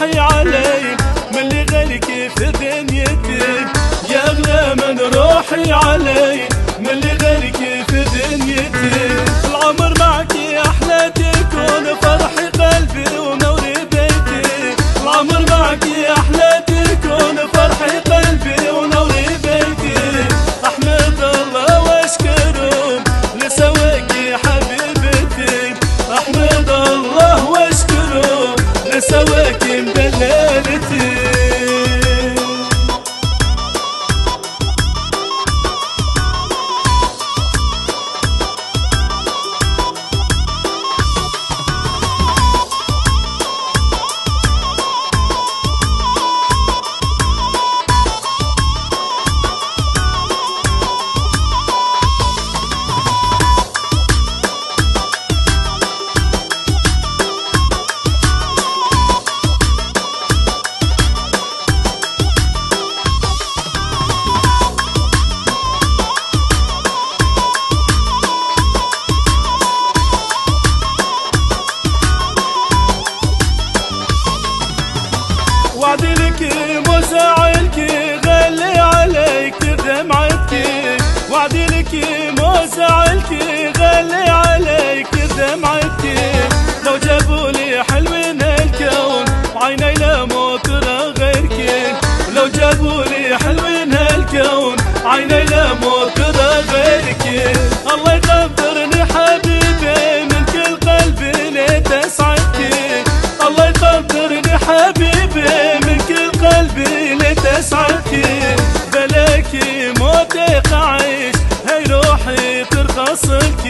روحي عليك، من اللي غيرك في دنيتي يا أغلى من روحي عليك، من اللي غيرك في دنيتي. العمر معك أحلى تكون فرح قلبي ونور بيتي، العمر معك أحلى تكون فرح قلبي ونور بيتي. أحمد الله واشكره لسواك حبيبتي، أحمد الله واشكره لسواك مدللتي. وعدي لك مو زعلك غلي عليك دمعتك، وعدي لك مو زعلك غلي عليك دمعتك. لو جابوا لي حلوين الكون وعيني لموت غيرك، لو جابوا لي حلوين الكون عيني لموت غيرك. الله يقدرني حبيبي من كل قلبي لتسعدك، الله يقدرني حبيبي من كل قلبي لتسعدك. بلاكي موتك عيش هاي روحي ترخص لك،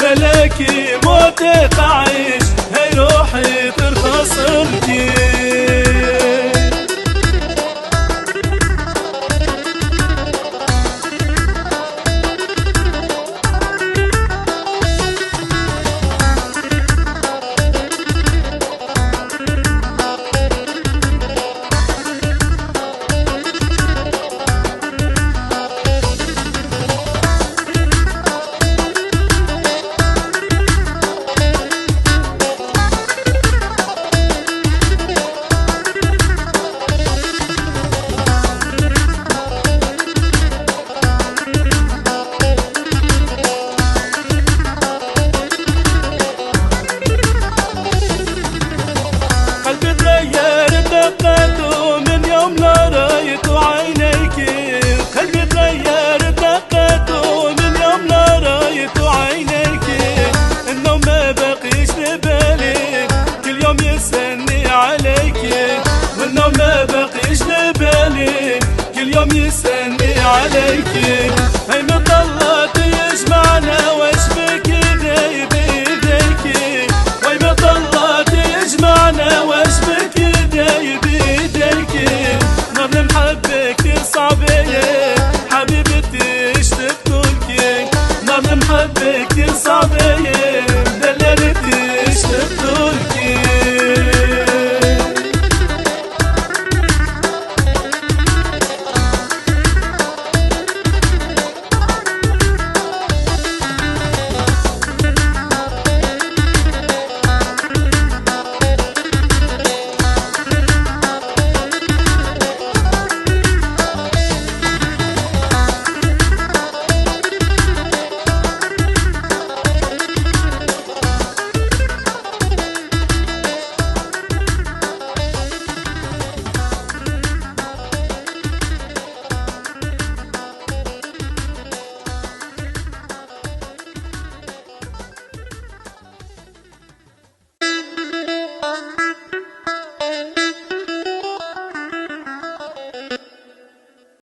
بلاكي موتك عيش هاي روحي ترخص لك. من يوم لا رايت عينيك، قلبي تغير دقته من يوم لا رايت عينيك. النوم ما بقيش لبالي كل يوم يسألني عليك، والنوم ما بقيش لبالي كل يوم يسألني عليك.